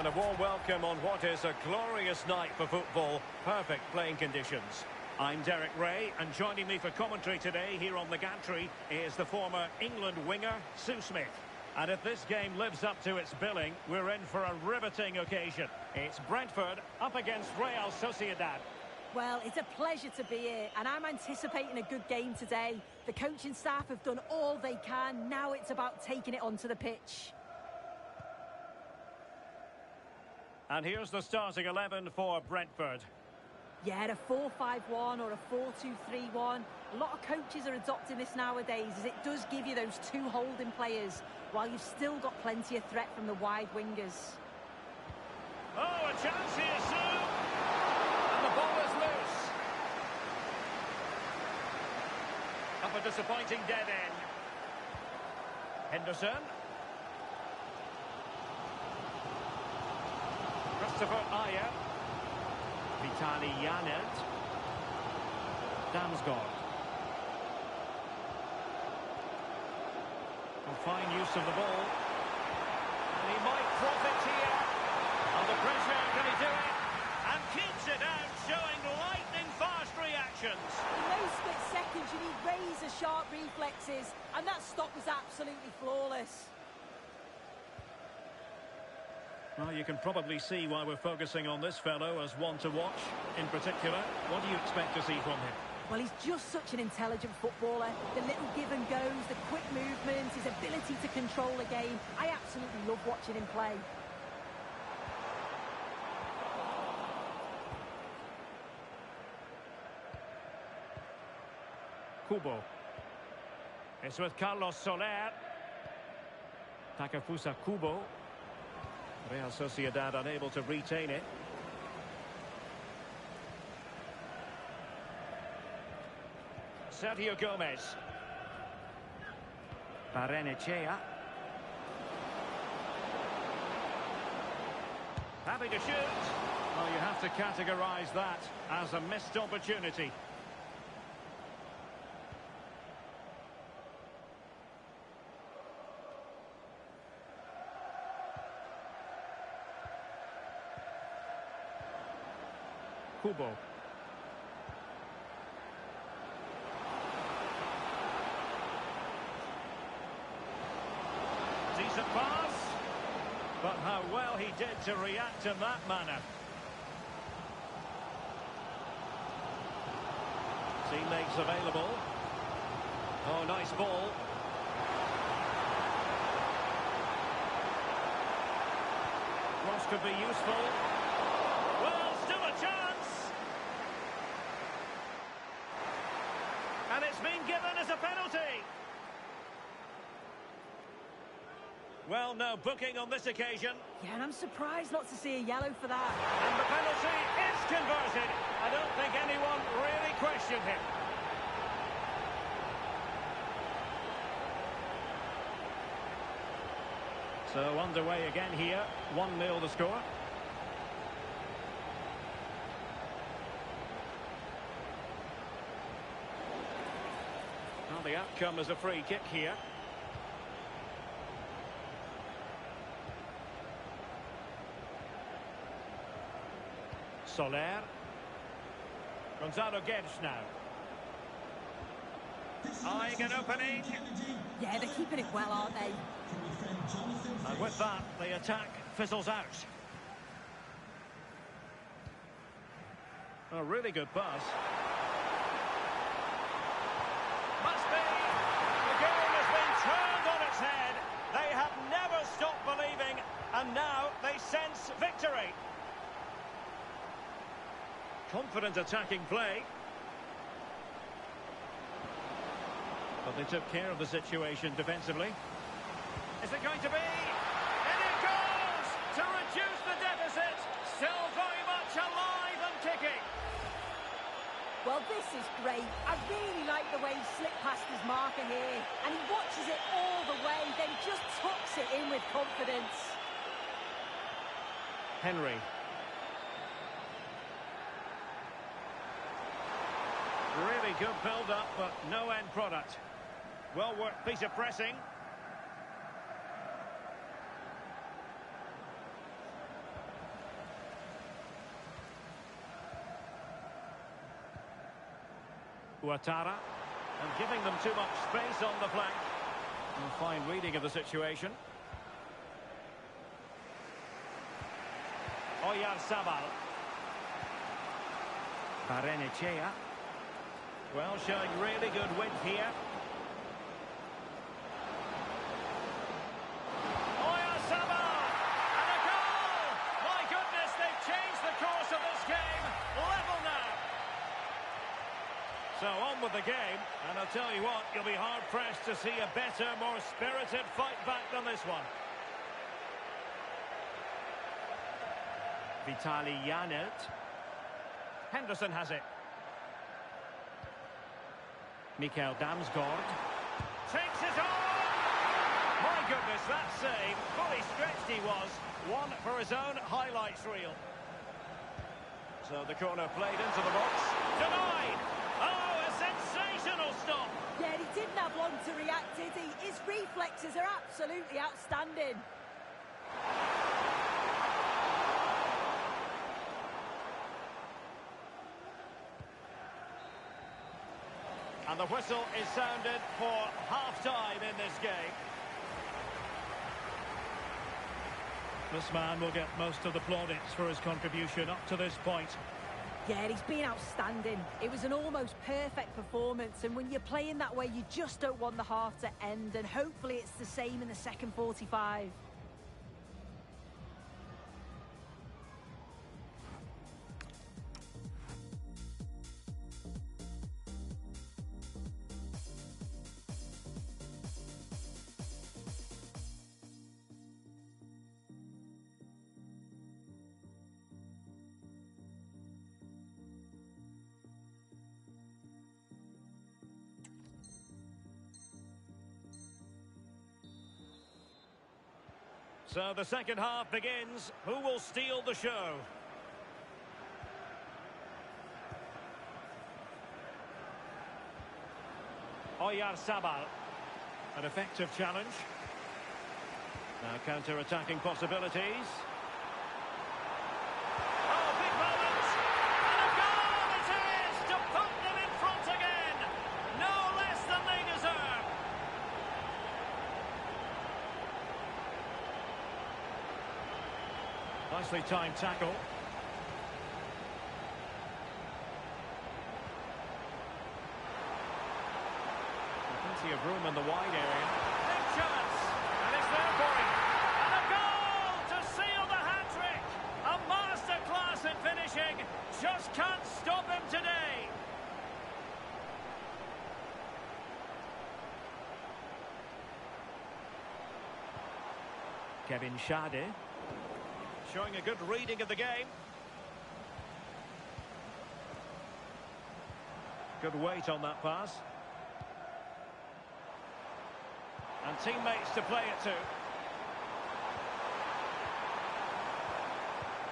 and a warm welcome on what is a glorious night for football. Perfect playing conditions. I'm Derek Ray, and joining me for commentary today here on the gantry is the former England winger, Sue Smith. And if this game lives up to its billing, we're in for a riveting occasion. It's Brentford up against Real Sociedad. Well, it's a pleasure to be here, and I'm anticipating a good game today. The coaching staff have done all they can. Now it's about taking it onto the pitch. And here's the starting 11 for Brentford. Yeah, a 4-5-1 or a 4-2-3-1. A lot of coaches are adopting this nowadays, as it does give you those two holding players, while you've still got plenty of threat from the wide wingers. Oh, a chance here, Sue! And the ball is loose. Up a disappointing dead end. Henderson. Christopher Ayer. Vitali Janelt. Damsgaard. And fine use of the ball. And he might profit here. Under pressure, can he do it? And keeps it out, showing lightning-fast reactions. In those split seconds, you need razor-sharp reflexes, and that stop was absolutely flawless. Well, you can probably see why we're focusing on this fellow as one to watch. In particular, what do you expect to see from him? Well, he's just such an intelligent footballer. The little give and goes, the quick movements, his ability to control a game. I absolutely love watching him play. Kubo. It's with Carlos Soler. Takefusa Kubo. Real Sociedad unable to retain it. Sergio Gomez. Barrenechea. Happy to shoot. Well, you have to categorise that as a missed opportunity. Kubo. Decent pass. But how well he did to react in that manner. Teammates available. Oh, nice ball. Cross could be useful. Well, still a chance. And it's been given as a penalty. Well, no booking on this occasion. Yeah, and I'm surprised not to see a yellow for that. And the penalty is converted. I don't think anyone really questioned him. So underway again here. 1-0 the score. Well, the outcome is a free kick here. Soler. Gonzalo Guedes now. Eyeing an opening. Yeah, they're keeping it well, aren't they? And with that, the attack fizzles out. A really good pass. Must be. The game has been turned on its head. They have never stopped believing, and now they sense victory. Confident attacking play. But they took care of the situation defensively. Is it going to be? And it goes to reduce the deficit. Still very much alive and kicking. Well, this is great. I really like the way he slipped past his marker here. And he watches it all the way, then just tucks it in with confidence. Henry. Really good build-up, but no end product. Well-worked piece of pressing. Ouattara. And giving them too much space on the flank. A fine reading of the situation. Oyarzabal. Barrenechea. Well, showing really good width here. Oyarzabal! And a goal! My goodness, they've changed the course of this game. Level now. So on with the game, and I'll tell you what, you'll be hard-pressed to see a better, more spirited fight back than this one. Vitaly Janelt. Henderson has it. Mikael Damsgaard. Takes it on! My goodness, that save. Fully stretched he was. One for his own highlights reel. So the corner played into the box. Denied! Oh, a sensational stop! Yeah, he didn't have long to react, did he? His reflexes are absolutely outstanding. And the whistle is sounded for half-time in this game. This man will get most of the plaudits for his contribution up to this point. Yeah, he's been outstanding. It was an almost perfect performance, and when you're playing that way, you just don't want the half to end, and hopefully it's the same in the second 45. So the second half begins. Who will steal the show? Oyarzabal. An effective challenge. Now counter-attacking possibilities. Oh, big moment! And a goal it is to put them in front again! No less than they deserve! Nicely timed tackle. Plenty of room in the wide area. Big chance! And it's there for him. And a goal to seal the hat-trick! A masterclass in finishing. Just can't stop him today. Kevin Schade. Showing a good reading of the game. Good weight on that pass. And teammates to play it to.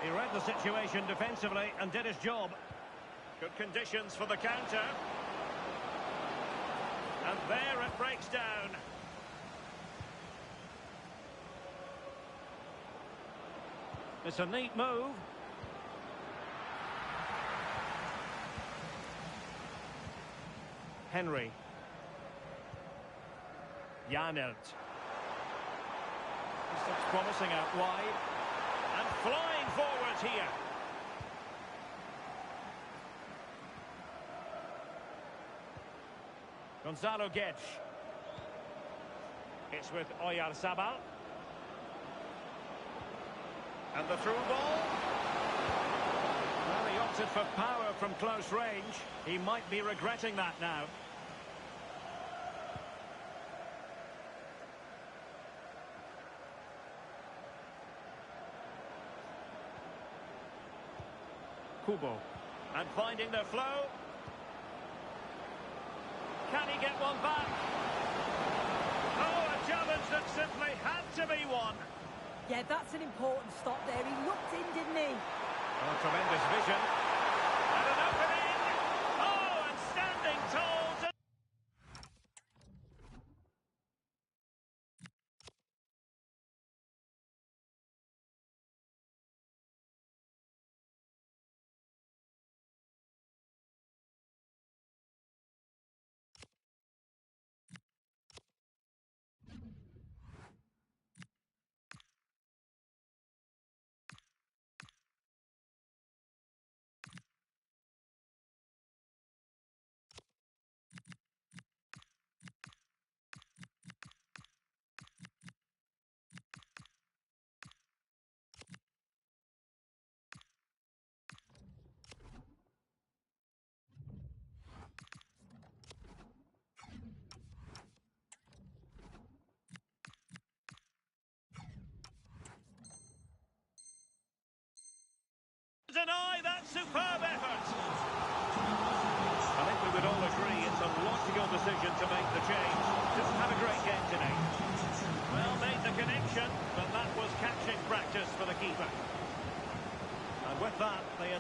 He read the situation defensively and did his job. Good conditions for the counter. And there it breaks down. It's a neat move. Henry. Janelt. This looks promising out wide. And flying forwards here. Gonzalo Guedes. It's with Oyarzabal. And the through ball. Well, he opted for power from close range. He might be regretting that now. Kubo. And finding the flow. Can he get one back? Oh, a challenge that simply had to be won. Yeah, that's an important stop there. He looked in, didn't he? Oh, tremendous vision. And an opening. Oh, and standing tall to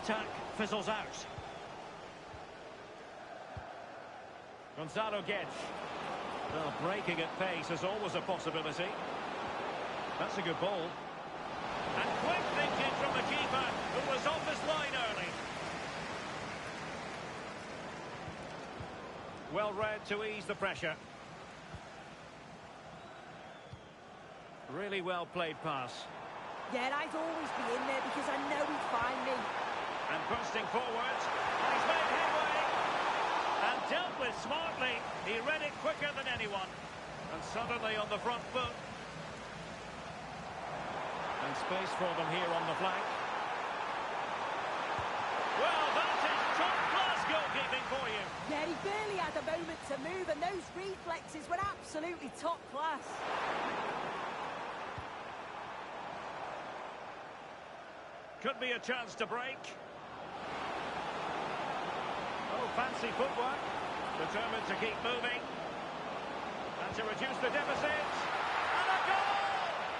attack fizzles out. Gonzalo Guedes. Well, breaking at pace is always a possibility. That's a good ball. And quick thinking from the keeper, who was off his line early. Well read to ease the pressure. Really well played pass. Yeah, I'd always be in there because I know he'd find me. And bursting forward. And he's made headway. And dealt with smartly. He read it quicker than anyone. And suddenly on the front foot. And space for them here on the flank. Well, that is top-class goalkeeping for you. Yeah, he barely had a moment to move, and those reflexes were absolutely top class. Could be a chance to break. Oh, fancy footwork. Determined to keep moving. And to reduce the deficit. And a goal!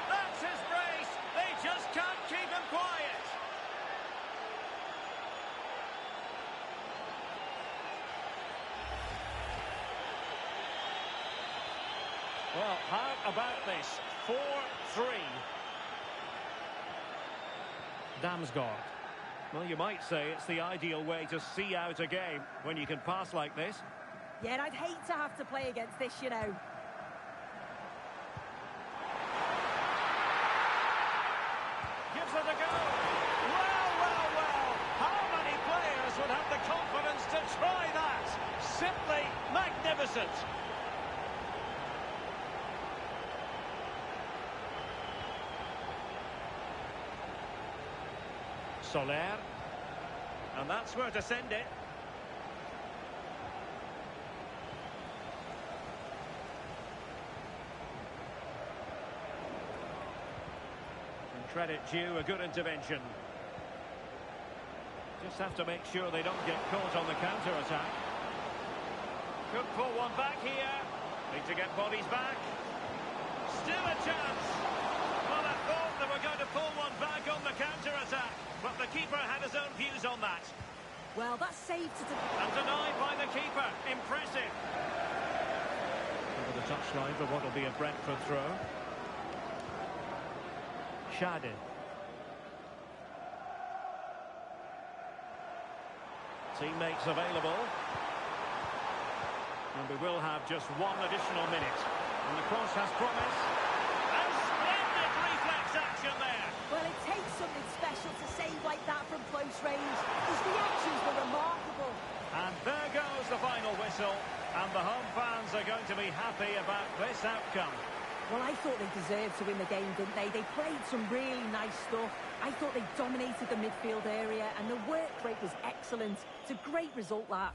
That's his brace. They just can't keep him quiet. Well, how about this? 4-3. Damsgaard. Well, you might say it's the ideal way to see out a game when you can pass like this. Yeah, and I'd hate to have to play against this, you know. Gives it a go. Well, well, well. How many players would have the confidence to try that? Simply magnificent. Soler. And that's where to send it. And credit due, a good intervention. Just have to make sure they don't get caught on the counter-attack. Could pull one back here. Need to get bodies back. Still a chance. Well, I thought they were going to pull one back on the counter-attack. But the keeper had his own views on that. Well, that's saved to... And denied by the keeper. Impressive. Over the touchline for what will be a Brentford throw. Shadin. Teammates available. And we will have just one additional minute. And the cross has promise. And splendid reflex action there. Well, it takes something special to save like that from close range. His reactions were remarkable. And there goes the final whistle. And the home fans are going to be happy about this outcome. Well, I thought they deserved to win the game, didn't they? They played some really nice stuff. I thought they dominated the midfield area, and the work rate was excellent. It's a great result, that.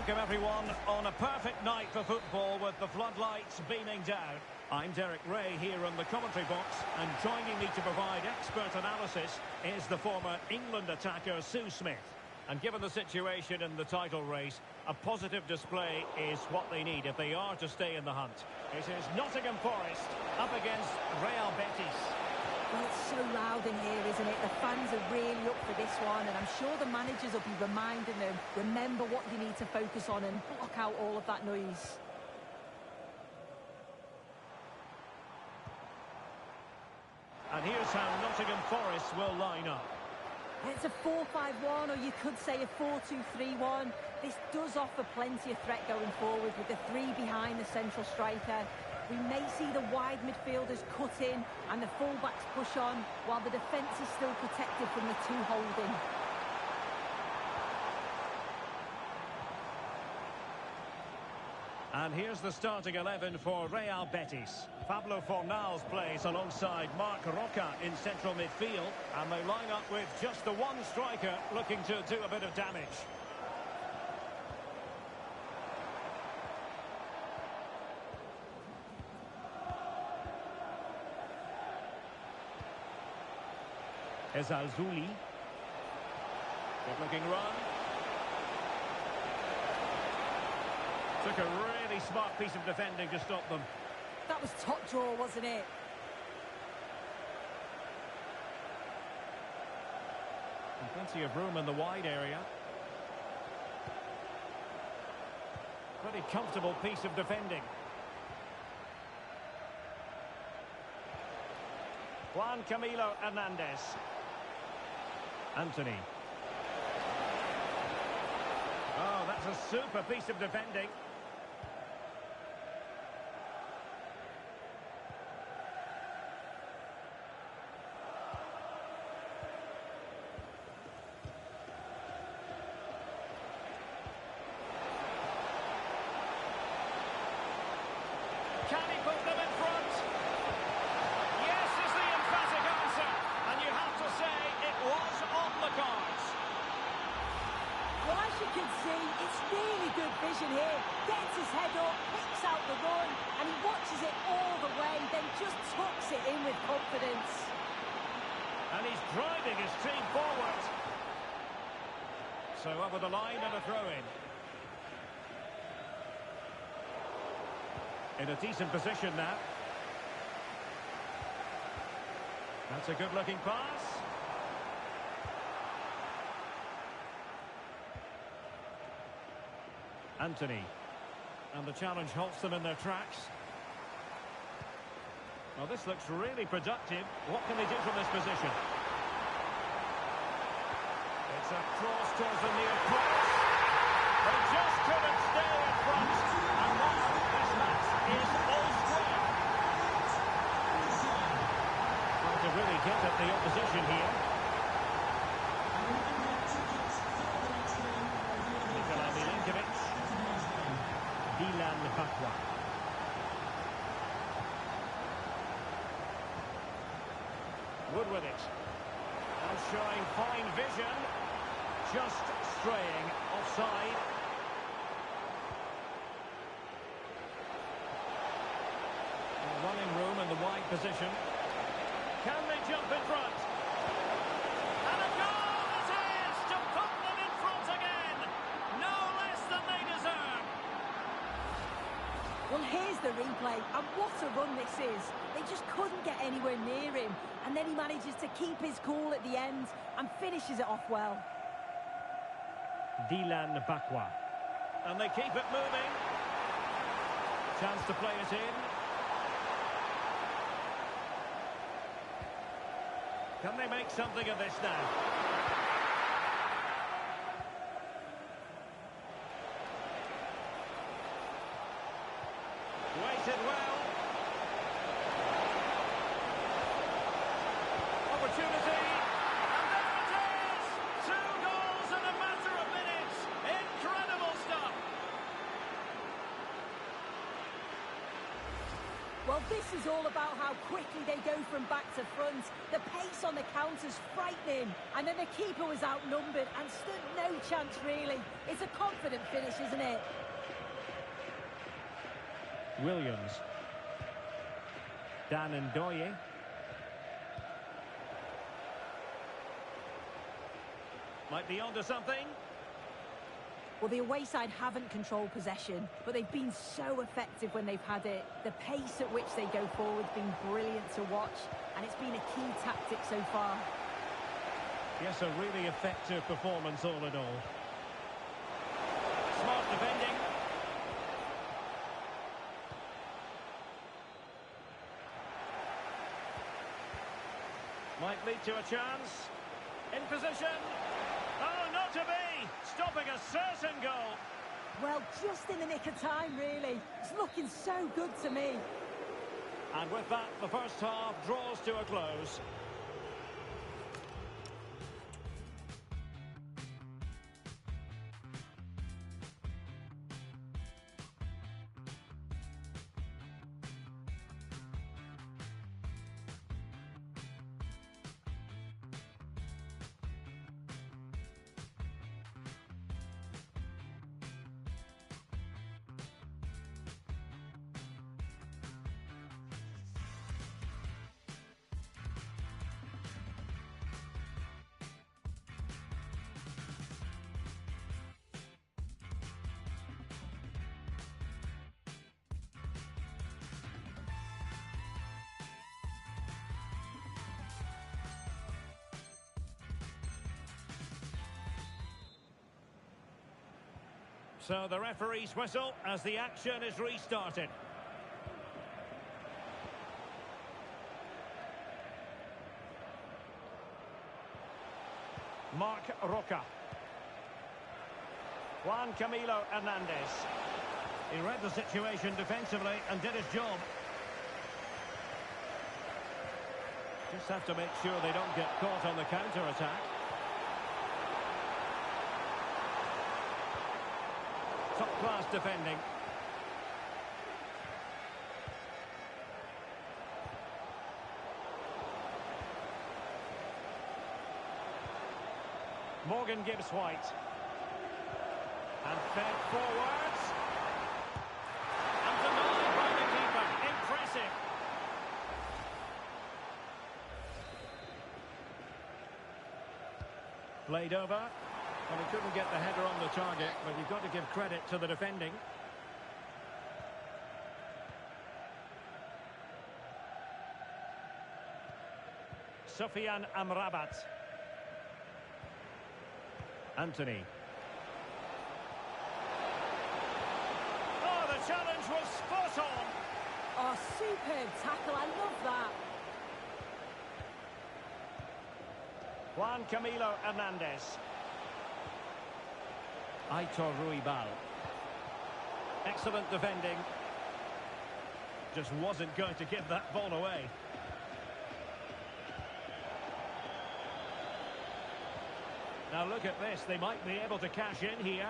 Welcome everyone on a perfect night for football with the floodlights beaming down. I'm Derek Ray here in the commentary box, and joining me to provide expert analysis is the former England attacker Sue Smith. And given the situation in the title race, a positive display is what they need if they are to stay in the hunt. It is Nottingham Forest up against Real Betis. Well, it's so loud in here, isn't it? The fans are really up for this one, and I'm sure the managers will be reminding them, remember what you need to focus on and block out all of that noise. And here's how Nottingham Forest will line up. It's a 4-5-1, or you could say a 4-2-3-1. This does offer plenty of threat going forward with the three behind the central striker. We may see the wide midfielders cut in and the fullbacks push on, while the defence is still protected from the two holding. And here's the starting 11 for Real Betis. Pablo Fornals plays alongside Marc Roca in central midfield, and they line up with just the one striker looking to do a bit of damage. Ezalzouli. Good looking run. Took a really smart piece of defending to stop them. That was top draw, wasn't it? And plenty of room in the wide area. Pretty comfortable piece of defending. Juan Camilo Hernandez. Anthony. Oh, that's a super piece of defending. Can he put them in front? Yes is the emphatic answer. And you have to say it was on the cards. Well, as you can see, it's really good vision here. Gets his head up, picks out the run, and he watches it all the way, then just tucks it in with confidence. And he's driving his team forward. So over the line and a throw-in. In a decent position now. That's a good-looking pass. Anthony. And the challenge halts them in their tracks. Well, this looks really productive. What can they do from this position? It's a cross towards the near post. They just couldn't stay in front. And now this match is all square. Trying to really get at the opposition here. Nikola Milinkovic. Dilan Bakwa. Wood with it. And showing fine vision. Just straying offside. Running room in the wide position. Can they jump in front? And a goal it is to put them in front again. No less than they deserve. Well, here's the replay, and what a run this is. They just couldn't get anywhere near him, and then he manages to keep his cool at the end and finishes it off well. Dilan Bakwa. And they keep it moving. Chance to play it in. Can they make something of this now? Waited well. Opportunity. And there it is! 2 goals in a matter of minutes. Incredible stuff. Well, this is all about how quickly they go from back to front. The pace on the counter's frightening. And then the keeper was outnumbered and stood no chance, really. It's a confident finish, isn't it? Williams. Dan Ndoye. Might be onto something. Well, the away side haven't controlled possession, but they've been so effective when they've had it. The pace at which they go forward's been brilliant to watch, and it's been a key tactic so far. Yes, a really effective performance all in all. Smart defending. Might lead to a chance. In position. Oh, not to be! Stopping a certain goal. Well, just in the nick of time, really. It's looking so good to me. And with that, the first half draws to a close. So the referee's whistle as the action is restarted. Marc Roca. Juan Camilo Hernandez. He read the situation defensively and did his job. Just have to make sure they don't get caught on the counter-attack. Top-class defending. Morgan Gibbs-White. And fed forwards. And denied by the keeper. Impressive. Played over. Well, he couldn't get the header on the target, but you've got to give credit to the defending. Sofyan Amrabat. Anthony. Oh, the challenge was spot on. Oh, superb tackle. I love that. Juan Camilo Hernandez. Aitor Ruibal. Excellent defending. Just wasn't going to give that ball away. Now look at this. They might be able to cash in here.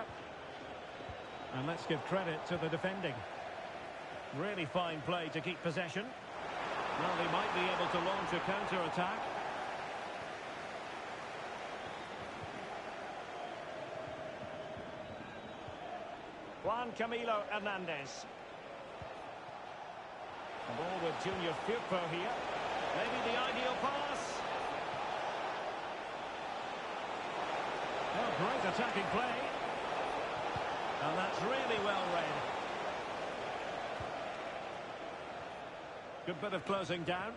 And let's give credit to the defending. Really fine play to keep possession. Well, they might be able to launch a counter-attack. Juan Camilo Hernandez. The ball with Junior Firpo here. Maybe the ideal pass. Oh, great attacking play. And that's really well read. Good bit of closing down.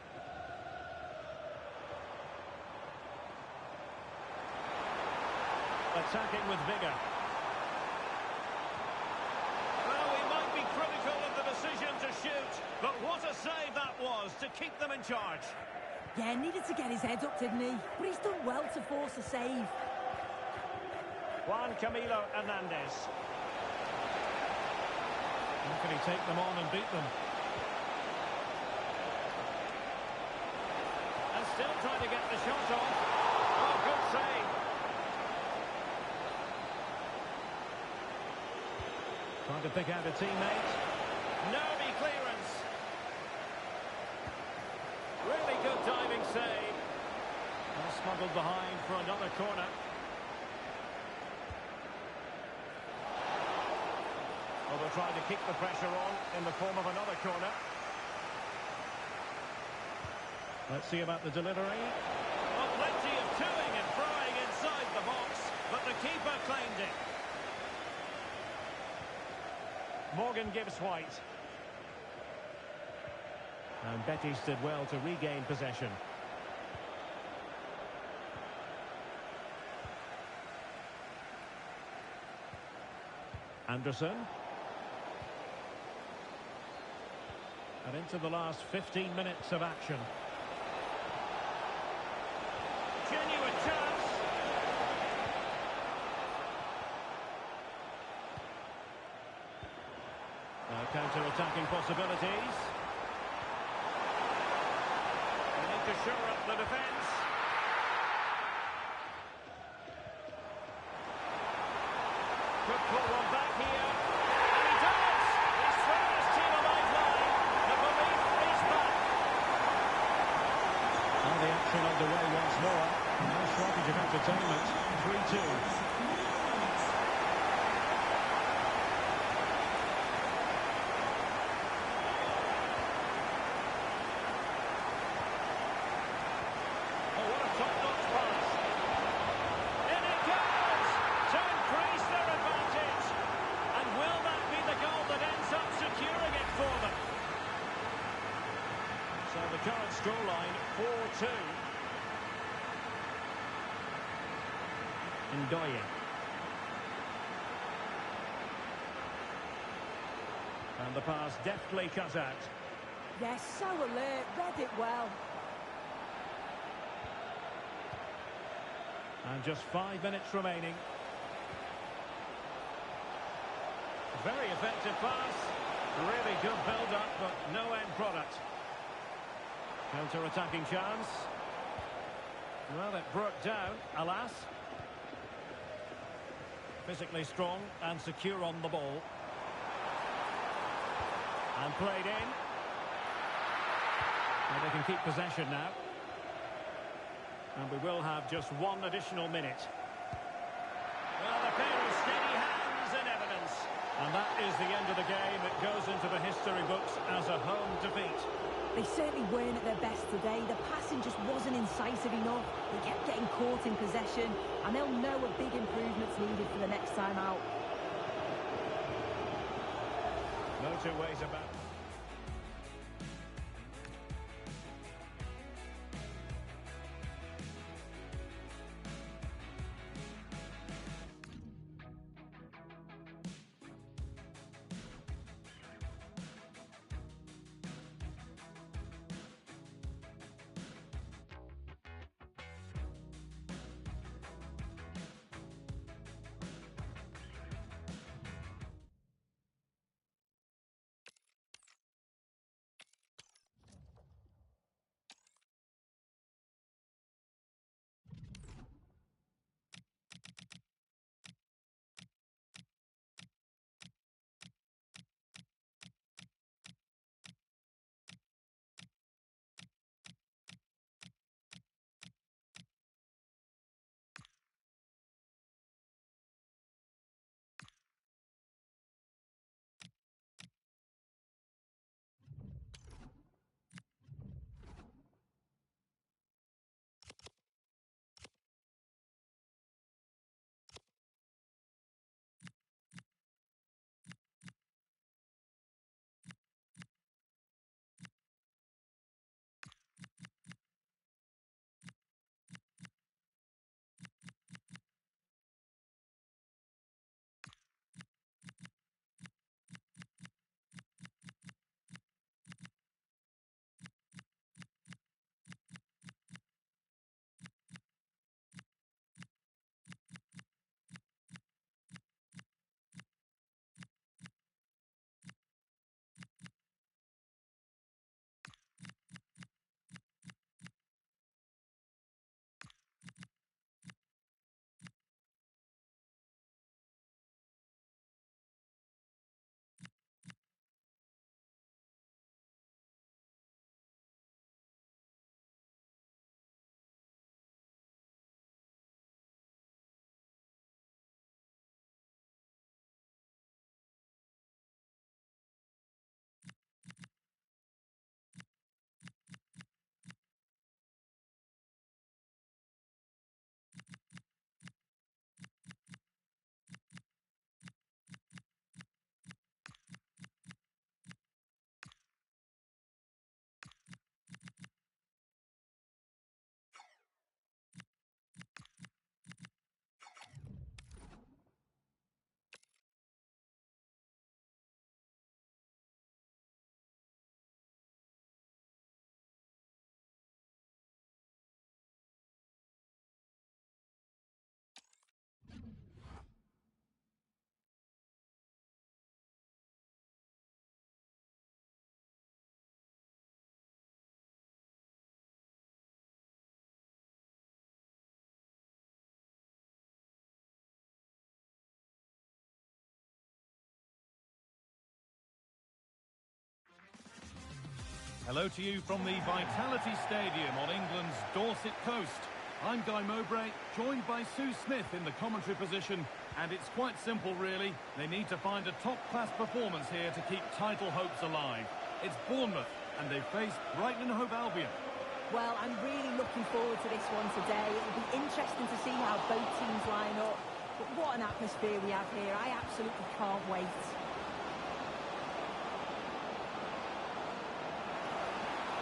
Attacking with vigour. But what a save that was to keep them in charge. Yeah, needed to get his head up, didn't he? But he's done well to force a save. Juan Camilo Hernandez. How can he take them on and beat them? And still trying to get the shot off. Oh, good save. Trying to pick out a teammate. Nervy clearance. Really good diving save. Well, smuggled behind for another corner. Well, they'll try to keep the pressure on in the form of another corner. Let's see about the delivery. Well, plenty of toing and throwing inside the box, but the keeper claimed it. Morgan Gibbs White. And Betis did well to regain possession. Anderson. And into the last 15 minutes of action. Genuine chance. Counter-attacking possibilities. They need to shore up the defence. Could pull one back here. And he does! He's thrown his team a lifeline. The belief is back. And the action underway once more. No shortage of entertainment. 3-2. The current scoreline, 4-2. Ndoye. And the pass deftly cut out. They're so alert, read it well. And just 5 minutes remaining. Very effective pass. Really good build-up, but no end product. Counter-attacking chance. Well, it broke down, alas. Physically strong and secure on the ball. And played in. And they can keep possession now. And we will have just one additional minute. Well, a pair of steady hands in evidence. And that is the end of the game. It goes into the history books as a home defeat. They certainly weren't at their best today. The passing just wasn't incisive enough. They kept getting caught in possession, and they'll know a big improvement's needed for the next time out. No two ways about it. Hello to you from the Vitality Stadium on England's Dorset coast. I'm Guy Mowbray, joined by Sue Smith in the commentary position, and it's quite simple really. They need to find a top-class performance here to keep title hopes alive. It's Bournemouth, and they face Brighton and Hove Albion. Well, I'm really looking forward to this one today. It'll be interesting to see how both teams line up. But what an atmosphere we have here. I absolutely can't wait.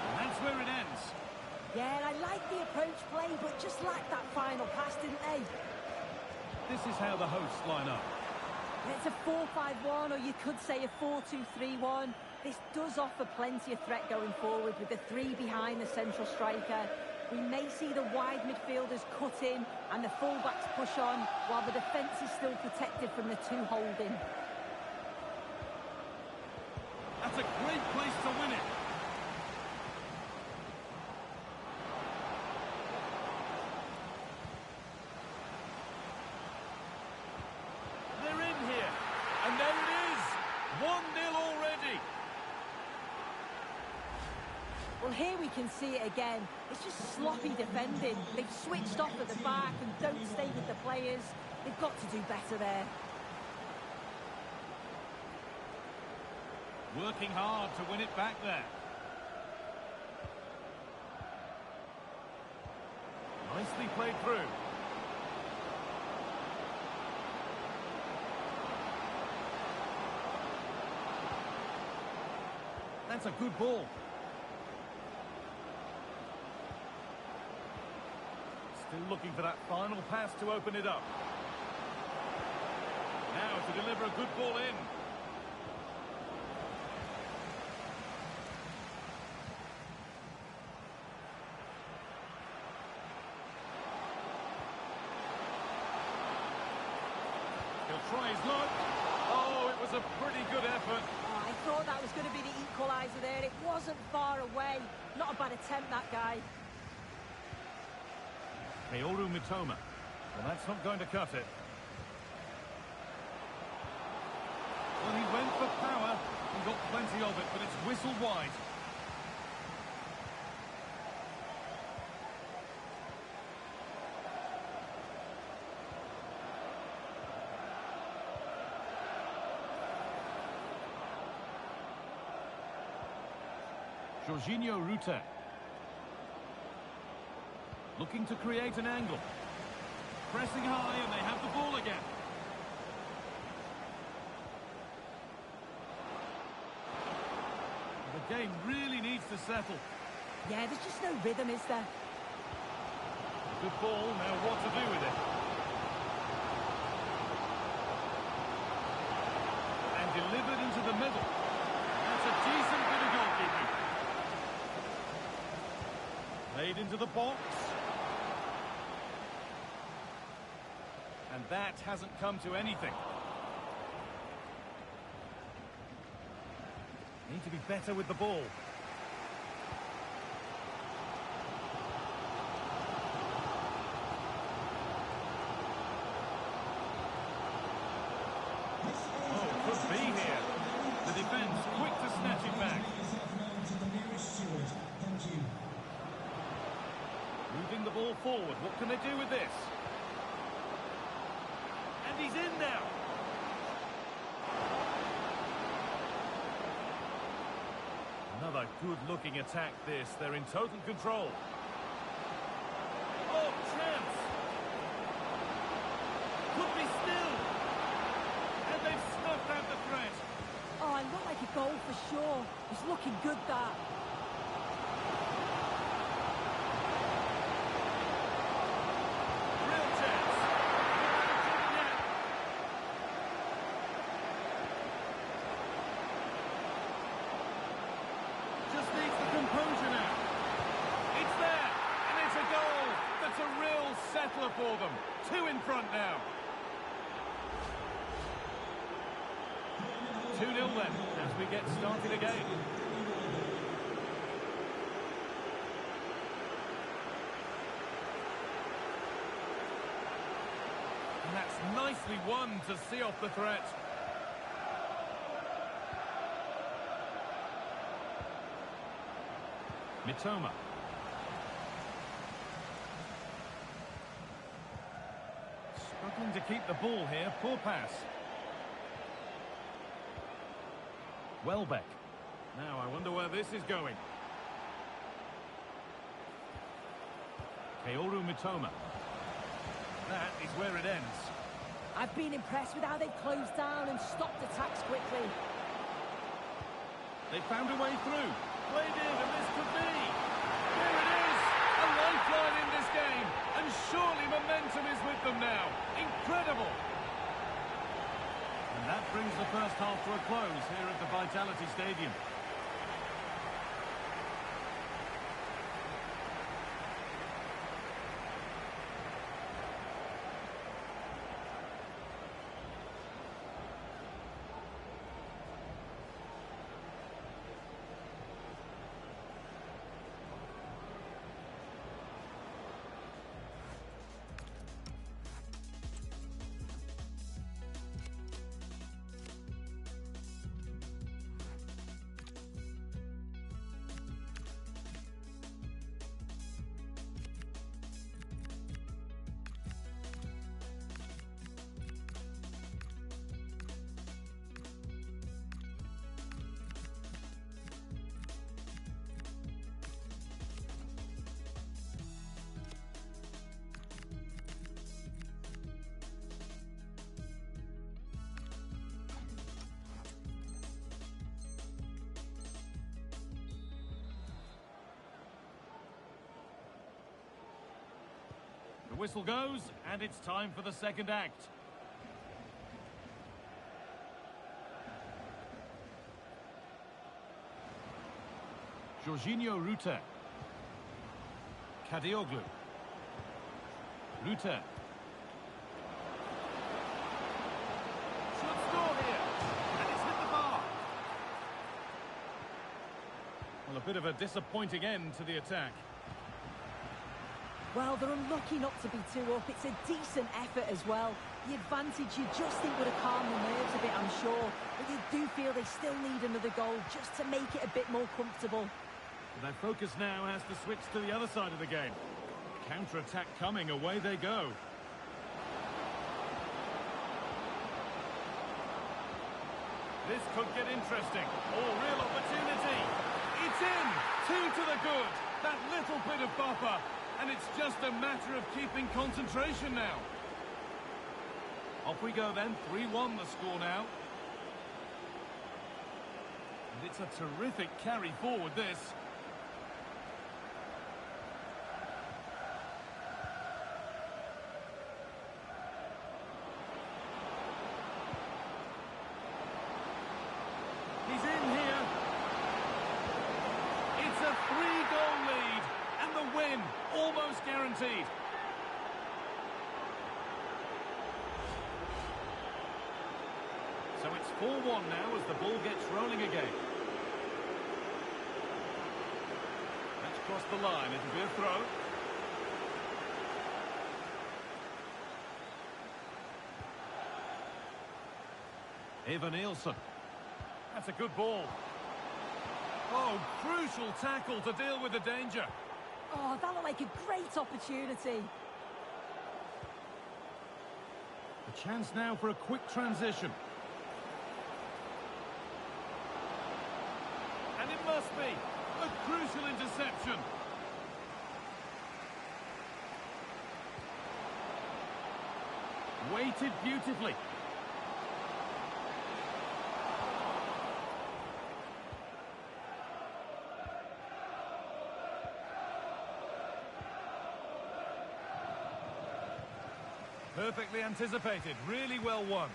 And that's where it ends. Yeah, and I like the approach play, but just lacked that final pass, didn't they? This is how the hosts line up. It's a 4-5-1, or you could say a 4-2-3-1. This does offer plenty of threat going forward with the three behind the central striker. We may see the wide midfielders cut in and the fullbacks push on, while the defence is still protected from the two holding. That's a great place to win it. They're in here. And there it is. 1-0 already. Well, here we can see it again. It's just sloppy defending. They've switched off at the back and don't stay with the players. They've got to do better there. Working hard to win it back there. Nicely played through. That's a good ball. Still looking for that final pass to open it up. Now to deliver a good ball in. He'll try his luck. Oh, it was a pretty good effort. Oh, I thought that was going to be the equaliser there. It wasn't far away. Not a bad attempt, that guy. Kaoru Mitoma. Well, that's not going to cut it. Well, he went for power. He got plenty of it, but it's whistled wide. Jorginho Rutter. Looking to create an angle. Pressing high, and they have the ball again. The game really needs to settle. Yeah, there's just no rhythm, is there? Good ball, now what to do with it? And delivered into the middle. That's a decent bit of goalkeeping. Played into the box. And that hasn't come to anything. Need to be better with the ball. Oh, could be here. The defence quick to snatch it back. Moving the ball forward. What can they do with this? And he's in now. Another good-looking attack this. They're in total control. Oh, chance! Could be still. And they've snuffed out the threat. Oh, it looked like a goal for sure. It's looking good, that. Real chance. Just needs the composure now. It's there, and it's a goal. That's a real settler for them. 2 in front now. 2-0 then, as we get started again. And that's nicely won to see off the threat. Mitoma. Struggling to keep the ball here. Poor pass. Welbeck. Now, I wonder where this is going. Kaoru Mitoma. That is where it ends. I've been impressed with how they've closed down and stopped attacks quickly. They found a way through. Played in, and this could be. There it is! A lifeline in this game. And surely momentum is with them now. Incredible! And that brings the first half to a close here at the Vitality Stadium. The whistle goes, and it's time for the second act. Jorginho Rutter. Kadioglu. Rutter. Should score here, and it's hit the bar. Well, a bit of a disappointing end to the attack. Well, they're unlucky not to be 2 up. It's a decent effort as well. The advantage you just think would have calmed the nerves a bit, I'm sure. But you do feel they still need another goal just to make it a bit more comfortable. But their focus now has to switch to the other side of the game. Counter-attack coming, away they go. This could get interesting. Oh, real opportunity. It's in! 2 to the good. That little bit of buffer. And it's just a matter of keeping concentration now. Off we go then. 3-1 the score now. And it's a terrific carry forward, this. He's in here. It's a 3-goal lead. And the win, almost guaranteed. So it's 4-1 now as the ball gets rolling again. That's crossed the line, it'll be a throw. Eva Nielsen. That's a good ball. Oh, crucial tackle to deal with the danger. Oh, that looked like a great opportunity. A chance now for a quick transition. And it must be a crucial interception. Weighted beautifully. Perfectly anticipated, really well won.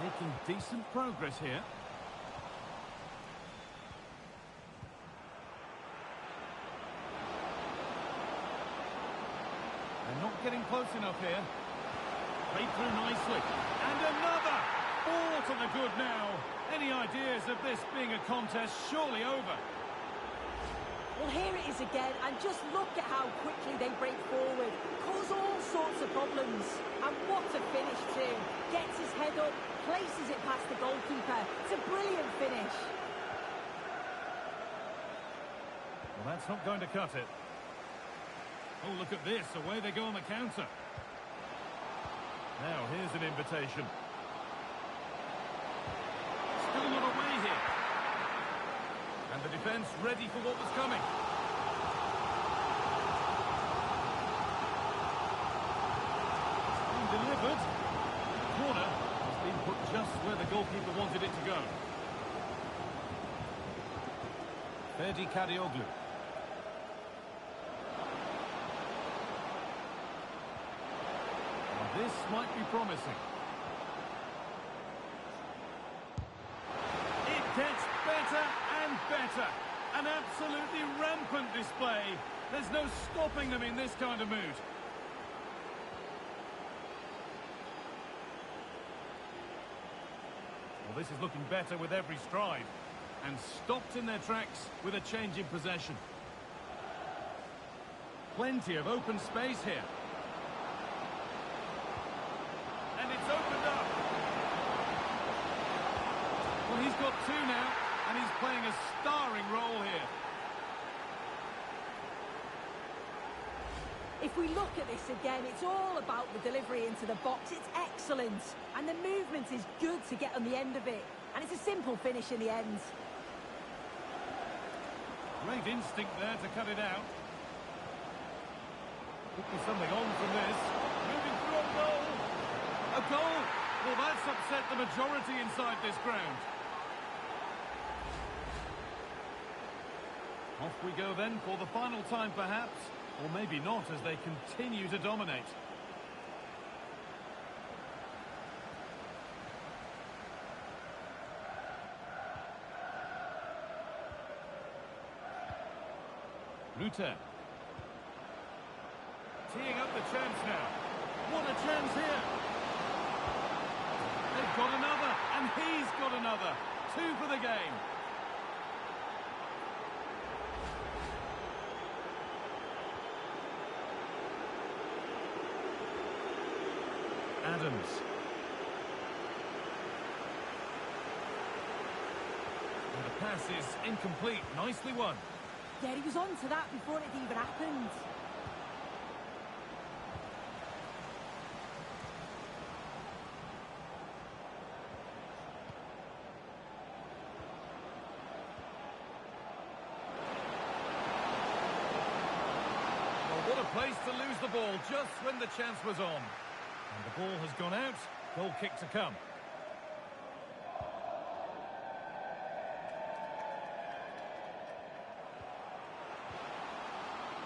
Making decent progress here. They're not getting close enough here. Played through nicely. And another! 4 to the good now. Any ideas of this being a contest surely over? Well, here it is again, and just look at how quickly they break forward. Cause all sorts of problems. And what a finish too. Gets his head up, plays slices it past the goalkeeper. It's a brilliant finish. Well, that's not going to cut it. Oh, look at this. Away they go on the counter. Now, here's an invitation. Still not away here. And the defence ready for what was coming. Delivered. The corner has been put just where the goalkeeper wanted it to go. Ferdi Kadioglu. Well, this might be promising. It gets better and better. An absolutely rampant display. There's no stopping them in this kind of mood. Well, this is looking better with every stride. And stopped in their tracks with a change in possession. Plenty of open space here. And it's opened up. Well, he's got two now, and he's playing a starring role here. If we look at this again, it's all about the delivery into the box. It's excellent. And the movement is good to get on the end of it. And it's a simple finish in the end. Great instinct there to cut it out. Could be something on from this. Moving through a goal. A goal! Well, that's upset the majority inside this ground. Off we go then for the final time perhaps. Or maybe not, as they continue to dominate. Ruter. Teeing up the chance now. What a chance here. They've got another, and he's got another. Two for the game. Adams. And the pass is incomplete. Nicely won. Yeah, he was on to that before it even happened. Well, what a place to lose the ball just when the chance was on. And the ball has gone out. Goal kick to come.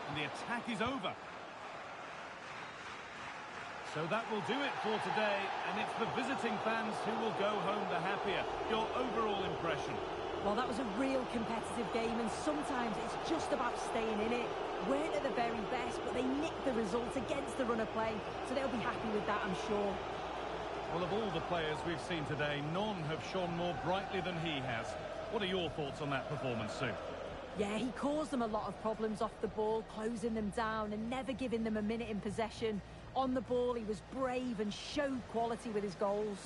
And the attack is over. So that will do it for today. And it's the visiting fans who will go home the happier. Your overall impression? Well, that was a real competitive game, and sometimes it's just about staying in it. Weren't at the very best, but they nicked the result against the run of play, so they'll be happy with that, I'm sure. Well, of all the players we've seen today, none have shone more brightly than he has. What are your thoughts on that performance, Sue? Yeah, he caused them a lot of problems off the ball, closing them down and never giving them a minute in possession. On the ball, he was brave and showed quality with his goals.